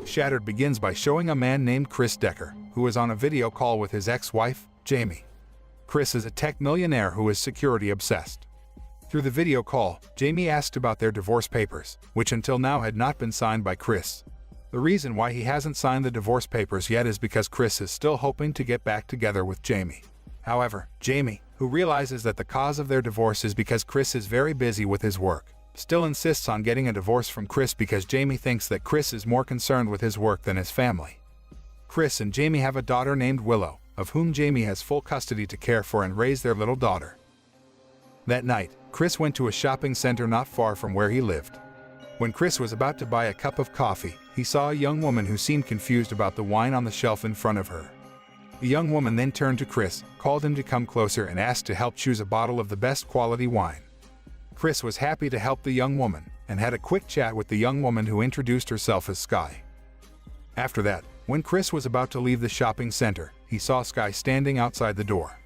Shattered begins by showing a man named Chris Decker, who is on a video call with his ex-wife, Jamie. Chris is a tech millionaire who is security obsessed. Through the video call, Jamie asked about their divorce papers, which until now had not been signed by Chris. The reason why he hasn't signed the divorce papers yet is because Chris is still hoping to get back together with Jamie. However, Jamie, who realizes that the cause of their divorce is because Chris is very busy with his work, still insists on getting a divorce from Chris because Jamie thinks that Chris is more concerned with his work than his family. Chris and Jamie have a daughter named Willow, of whom Jamie has full custody to care for and raise their little daughter. That night, Chris went to a shopping center not far from where he lived. When Chris was about to buy a cup of coffee, he saw a young woman who seemed confused about the wine on the shelf in front of her. The young woman then turned to Chris, called him to come closer and asked to help choose a bottle of the best quality wine. Chris was happy to help the young woman, and had a quick chat with the young woman who introduced herself as Sky. After that, when Chris was about to leave the shopping center, he saw Sky standing outside the door.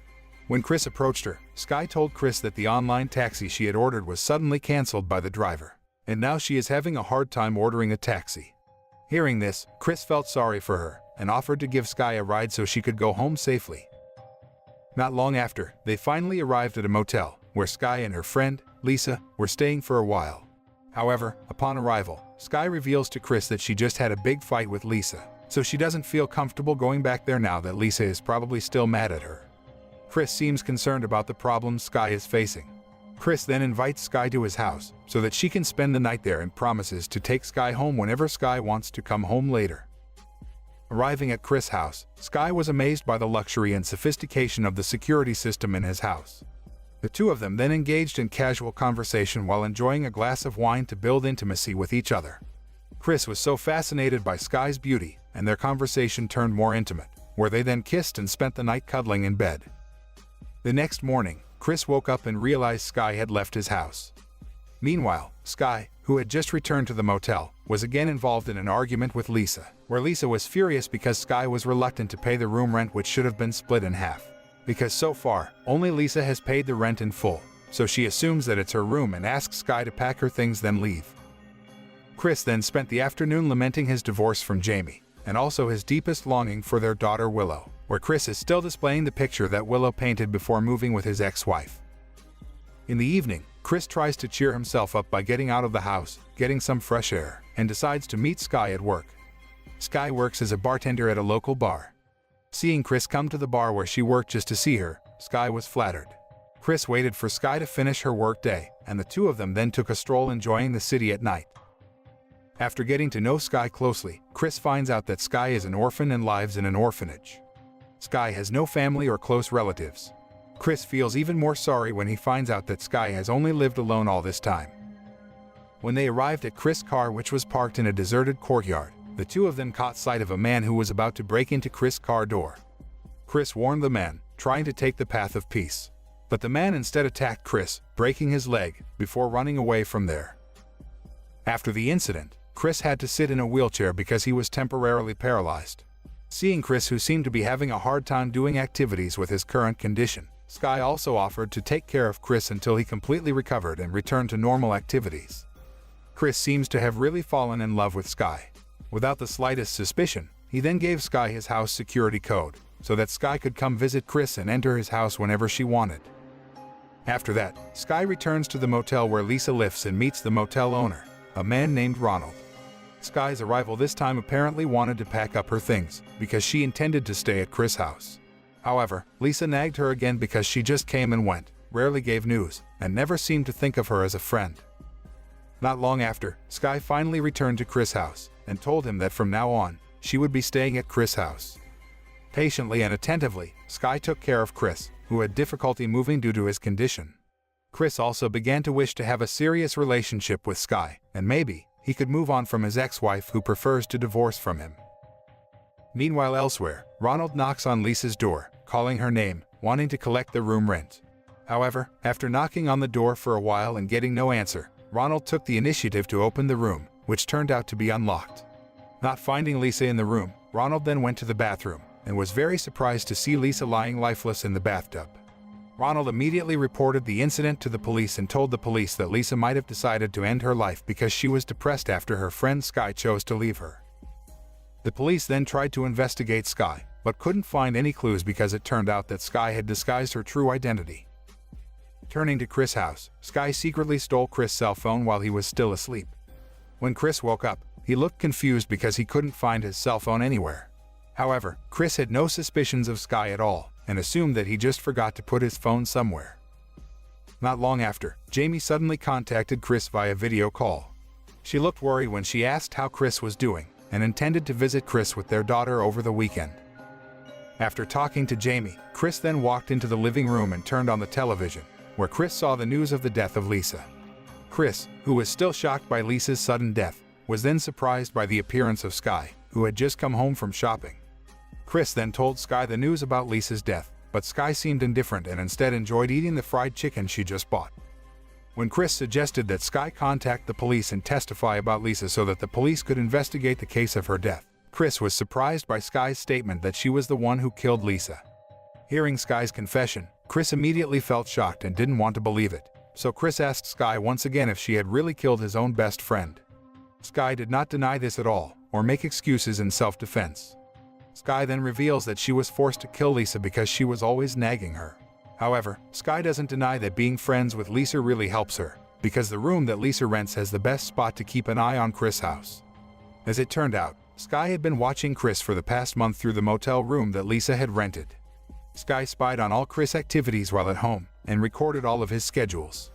When Chris approached her, Sky told Chris that the online taxi she had ordered was suddenly canceled by the driver, and now she is having a hard time ordering a taxi. Hearing this, Chris felt sorry for her and offered to give Sky a ride so she could go home safely. Not long after, they finally arrived at a motel, where Sky and her friend, Lisa, were staying for a while. However, upon arrival, Sky reveals to Chris that she just had a big fight with Lisa, so she doesn't feel comfortable going back there now that Lisa is probably still mad at her. Chris seems concerned about the problems Sky is facing. Chris then invites Sky to his house so that she can spend the night there and promises to take Sky home whenever Sky wants to come home later. Arriving at Chris' house, Sky was amazed by the luxury and sophistication of the security system in his house. The two of them then engaged in casual conversation while enjoying a glass of wine to build intimacy with each other. Chris was so fascinated by Sky's beauty, and their conversation turned more intimate, where they then kissed and spent the night cuddling in bed. The next morning, Chris woke up and realized Sky had left his house. Meanwhile, Sky, who had just returned to the motel, was again involved in an argument with Lisa, where Lisa was furious because Sky was reluctant to pay the room rent, which should have been split in half. Because so far, only Lisa has paid the rent in full, so she assumes that it's her room and asks Sky to pack her things then leave. Chris then spent the afternoon lamenting his divorce from Jamie, and also his deepest longing for their daughter Willow, where Chris is still displaying the picture that Willow painted before moving with his ex-wife. In the evening, Chris tries to cheer himself up by getting out of the house, getting some fresh air, and decides to meet Sky at work. Sky works as a bartender at a local bar. Seeing Chris come to the bar where she worked just to see her, Sky was flattered. Chris waited for Sky to finish her work day, and the two of them then took a stroll enjoying the city at night. After getting to know Sky closely, Chris finds out that Sky is an orphan and lives in an orphanage. Sky has no family or close relatives. Chris feels even more sorry when he finds out that Sky has only lived alone all this time. When they arrived at Chris' car, which was parked in a deserted courtyard, the two of them caught sight of a man who was about to break into Chris' car door. Chris warned the man, trying to take the path of peace. But the man instead attacked Chris, breaking his leg, before running away from there. After the incident, Chris had to sit in a wheelchair because he was temporarily paralyzed. Seeing Chris, who seemed to be having a hard time doing activities with his current condition, Sky also offered to take care of Chris until he completely recovered and returned to normal activities. Chris seems to have really fallen in love with Sky. Without the slightest suspicion, he then gave Sky his house security code, so that Sky could come visit Chris and enter his house whenever she wanted. After that, Sky returns to the motel where Lisa lives and meets the motel owner, a man named Ronald. Sky's arrival this time apparently wanted to pack up her things, because she intended to stay at Chris' house. However, Lisa nagged her again because she just came and went, rarely gave news, and never seemed to think of her as a friend. Not long after, Sky finally returned to Chris' house, and told him that from now on, she would be staying at Chris' house. Patiently and attentively, Sky took care of Chris, who had difficulty moving due to his condition. Chris also began to wish to have a serious relationship with Sky, and maybe he could move on from his ex-wife who prefers to divorce from him. Meanwhile elsewhere, Ronald knocks on Lisa's door, calling her name, wanting to collect the room rent. However, after knocking on the door for a while and getting no answer, Ronald took the initiative to open the room, which turned out to be unlocked. Not finding Lisa in the room, Ronald then went to the bathroom, and was very surprised to see Lisa lying lifeless in the bathtub. Ronald immediately reported the incident to the police and told the police that Lisa might have decided to end her life because she was depressed after her friend Sky chose to leave her. The police then tried to investigate Sky, but couldn't find any clues because it turned out that Sky had disguised her true identity. Turning to Chris' house, Sky secretly stole Chris' cell phone while he was still asleep. When Chris woke up, he looked confused because he couldn't find his cell phone anywhere. However, Chris had no suspicions of Sky at all and assumed that he just forgot to put his phone somewhere. Not long after, Jamie suddenly contacted Chris via video call. She looked worried when she asked how Chris was doing and intended to visit Chris with their daughter over the weekend. After talking to Jamie, Chris then walked into the living room and turned on the television, where Chris saw the news of the death of Lisa. Chris, who was still shocked by Lisa's sudden death, was then surprised by the appearance of Sky, who had just come home from shopping. Chris then told Sky the news about Lisa's death, but Sky seemed indifferent and instead enjoyed eating the fried chicken she just bought. When Chris suggested that Sky contact the police and testify about Lisa so that the police could investigate the case of her death, Chris was surprised by Sky's statement that she was the one who killed Lisa. Hearing Sky's confession, Chris immediately felt shocked and didn't want to believe it, so Chris asked Sky once again if she had really killed his own best friend. Sky did not deny this at all, or make excuses in self-defense. Sky then reveals that she was forced to kill Lisa because she was always nagging her. However, Sky doesn't deny that being friends with Lisa really helps her, because the room that Lisa rents has the best spot to keep an eye on Chris' house. As it turned out, Sky had been watching Chris for the past month through the motel room that Lisa had rented. Sky spied on all Chris' activities while at home and recorded all of his schedules.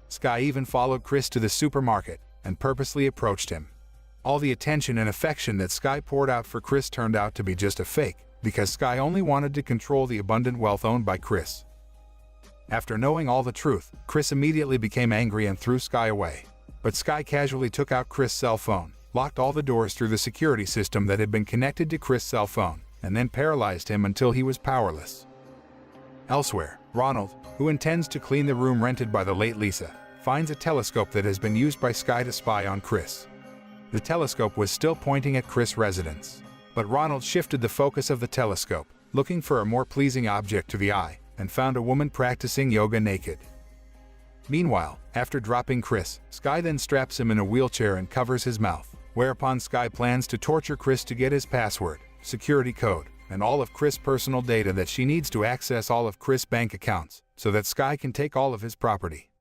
Sky even followed Chris to the supermarket and purposely approached him. All the attention and affection that Sky poured out for Chris turned out to be just a fake, because Sky only wanted to control the abundant wealth owned by Chris. After knowing all the truth, Chris immediately became angry and threw Sky away. But Sky casually took out Chris' cell phone, locked all the doors through the security system that had been connected to Chris' cell phone, and then paralyzed him until he was powerless. Elsewhere, Ronald, who intends to clean the room rented by the late Lisa, finds a telescope that has been used by Sky to spy on Chris. The telescope was still pointing at Chris' residence, but Ronald shifted the focus of the telescope, looking for a more pleasing object to the eye, and found a woman practicing yoga naked. Meanwhile, after dropping Chris, Sky then straps him in a wheelchair and covers his mouth, whereupon Sky plans to torture Chris to get his password, security code, and all of Chris' personal data that she needs to access all of Chris' bank accounts, so that Sky can take all of his property.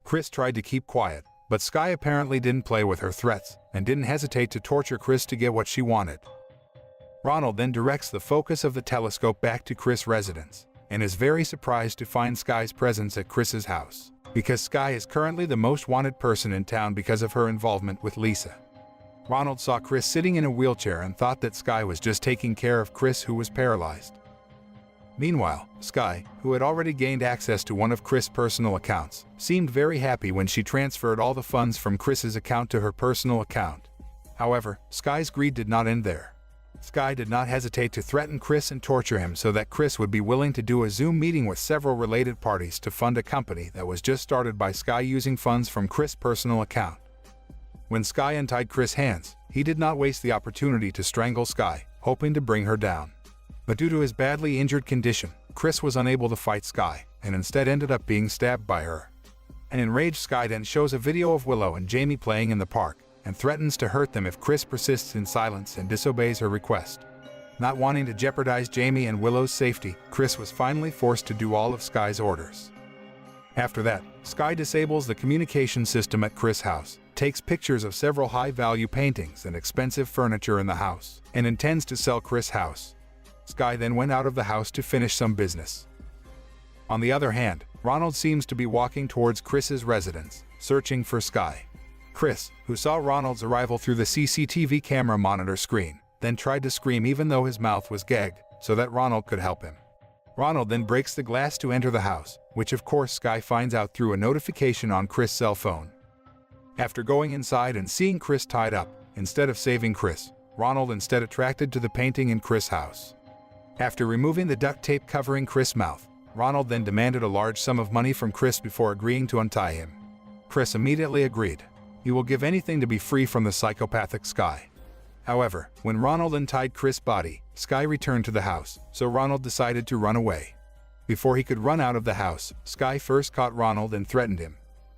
Chris tried to keep quiet, but Sky apparently didn't play with her threats, and didn't hesitate to torture Chris to get what she wanted. Ronald then directs the focus of the telescope back to Chris' residence, and is very surprised to find Sky's presence at Chris's house, because Sky is currently the most wanted person in town because of her involvement with Lisa. Ronald saw Chris sitting in a wheelchair and thought that Sky was just taking care of Chris, who was paralyzed. Meanwhile, Sky, who had already gained access to one of Chris' personal accounts, seemed very happy when she transferred all the funds from Chris's account to her personal account. However, Sky's greed did not end there. Sky did not hesitate to threaten Chris and torture him so that Chris would be willing to do a Zoom meeting with several related parties to fund a company that was just started by Sky using funds from Chris' personal account. When Sky untied Chris' hands, he did not waste the opportunity to strangle Sky, hoping to bring her down. But due to his badly injured condition, Chris was unable to fight Sky, and instead ended up being stabbed by her. An enraged Sky then shows a video of Willow and Jamie playing in the park, and threatens to hurt them if Chris persists in silence and disobeys her request. Not wanting to jeopardize Jamie and Willow's safety, Chris was finally forced to do all of Sky's orders. After that, Sky disables the communication system at Chris' house, takes pictures of several high-value paintings and expensive furniture in the house, and intends to sell Chris' house. Sky then went out of the house to finish some business. On the other hand, Ronald seems to be walking towards Chris's residence, searching for Sky. Chris, who saw Ronald's arrival through the CCTV camera monitor screen, then tried to scream even though his mouth was gagged, so that Ronald could help him. Ronald then breaks the glass to enter the house, which of course Sky finds out through a notification on Chris' cell phone. After going inside and seeing Chris tied up, instead of saving Chris, Ronald instead attracted to the painting in Chris' house. After removing the duct tape covering Chris' mouth, Ronald then demanded a large sum of money from Chris before agreeing to untie him. Chris immediately agreed. He will give anything to be free from the psychopathic Sky. However, when Ronald untied Chris' body, Sky returned to the house, so Ronald decided to run away. Before he could run out of the house, Sky first caught Ronald and threatened him.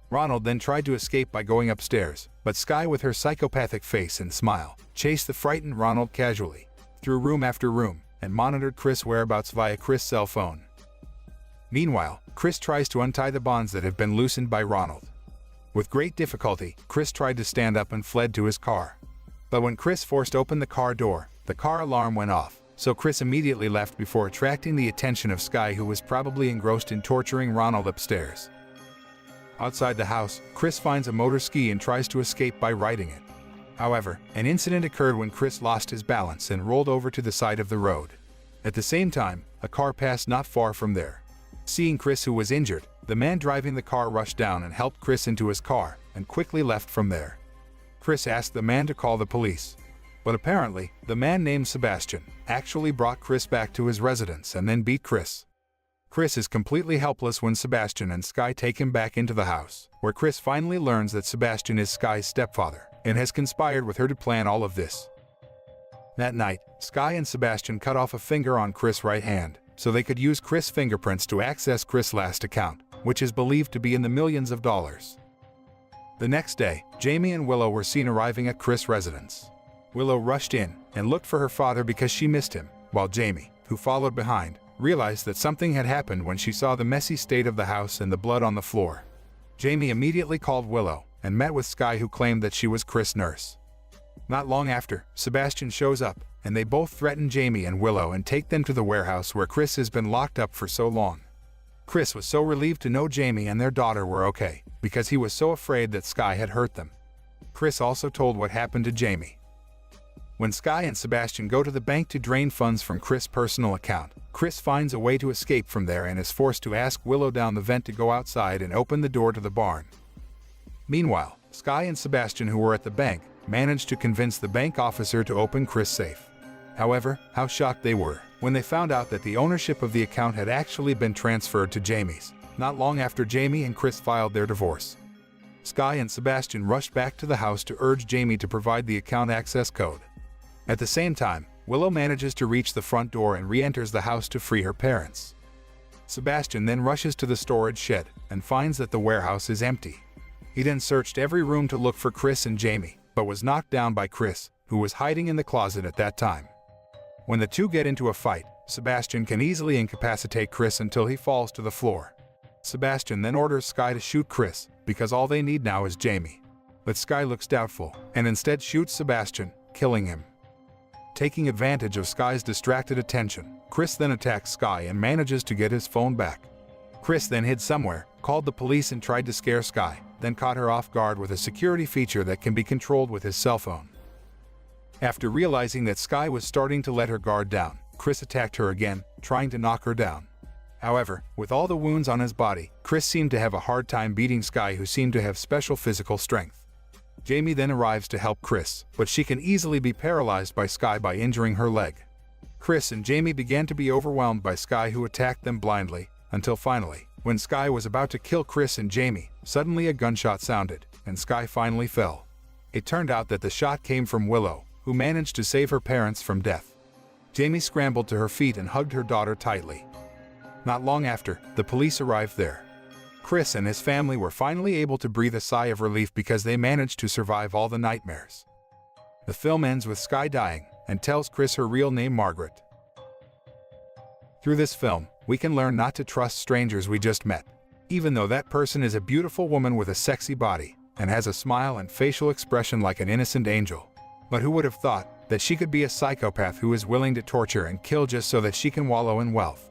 Ronald then tried to escape by going upstairs, but Skye, with her psychopathic face and smile, chased the frightened Ronald casually through room after room and monitored Chris' whereabouts via Chris' cell phone. Meanwhile, Chris tries to untie the bonds that have been loosened by Ronald. With great difficulty, Chris tried to stand up and fled to his car. But when Chris forced open the car door, the car alarm went off, so Chris immediately left before attracting the attention of Skye, who was probably engrossed in torturing Ronald upstairs. Outside the house, Chris finds a motor ski and tries to escape by riding it. However, an incident occurred when Chris lost his balance and rolled over to the side of the road. At the same time, a car passed not far from there. Seeing Chris, who was injured, the man driving the car rushed down and helped Chris into his car and quickly left from there. Chris asked the man to call the police, but apparently, the man named Sebastian actually brought Chris back to his residence and then beat Chris. Chris is completely helpless when Sebastian and Skye take him back into the house, where Chris finally learns that Sebastian is Skye's stepfather and has conspired with her to plan all of this. That night, Skye and Sebastian cut off a finger on Chris' right hand, so they could use Chris' fingerprints to access Chris' last account, which is believed to be in the millions of dollars. The next day, Jamie and Willow were seen arriving at Chris' residence. Willow rushed in and looked for her father because she missed him, while Jamie, who followed behind, realized that something had happened when she saw the messy state of the house and the blood on the floor. Jamie immediately called Willow and met with Skye, who claimed that she was Chris' nurse. Not long after, Sebastian shows up, and they both threaten Jamie and Willow and take them to the warehouse where Chris has been locked up for so long. Chris was so relieved to know Jamie and their daughter were okay, because he was so afraid that Skye had hurt them. Chris also told what happened to Jamie. When Skye and Sebastian go to the bank to drain funds from Chris' personal account, Chris finds a way to escape from there and is forced to ask Willow down the vent to go outside and open the door to the barn. Meanwhile, Skye and Sebastian, who were at the bank, managed to convince the bank officer to open Chris' safe. However, how shocked they were when they found out that the ownership of the account had actually been transferred to Jamie's, not long after Jamie and Chris filed their divorce. Skye and Sebastian rushed back to the house to urge Jamie to provide the account access code. At the same time, Willow manages to reach the front door and re-enters the house to free her parents. Sebastian then rushes to the storage shed and finds that the warehouse is empty. He then searched every room to look for Chris and Jamie, but was knocked down by Chris, who was hiding in the closet at that time. When the two get into a fight, Sebastian can easily incapacitate Chris until he falls to the floor. Sebastian then orders Skye to shoot Chris, because all they need now is Jamie. But Skye looks doubtful, and instead shoots Sebastian, killing him. Taking advantage of Skye's distracted attention, Chris then attacks Skye and manages to get his phone back. Chris then hid somewhere, called the police and tried to scare Skye, then caught her off guard with a security feature that can be controlled with his cell phone. After realizing that Skye was starting to let her guard down, Chris attacked her again, trying to knock her down. However, with all the wounds on his body, Chris seemed to have a hard time beating Skye, who seemed to have special physical strength. Jamie then arrives to help Chris, but she can easily be paralyzed by Skye by injuring her leg. Chris and Jamie began to be overwhelmed by Skye, who attacked them blindly, until finally, when Skye was about to kill Chris and Jamie, suddenly a gunshot sounded, and Skye finally fell. It turned out that the shot came from Willow, who managed to save her parents from death. Jamie scrambled to her feet and hugged her daughter tightly. Not long after, the police arrived there. Chris and his family were finally able to breathe a sigh of relief because they managed to survive all the nightmares. The film ends with Skye dying and tells Chris her real name, Margaret. Through this film, we can learn not to trust strangers we just met, even though that person is a beautiful woman with a sexy body and has a smile and facial expression like an innocent angel. But who would have thought that she could be a psychopath who is willing to torture and kill just so that she can wallow in wealth?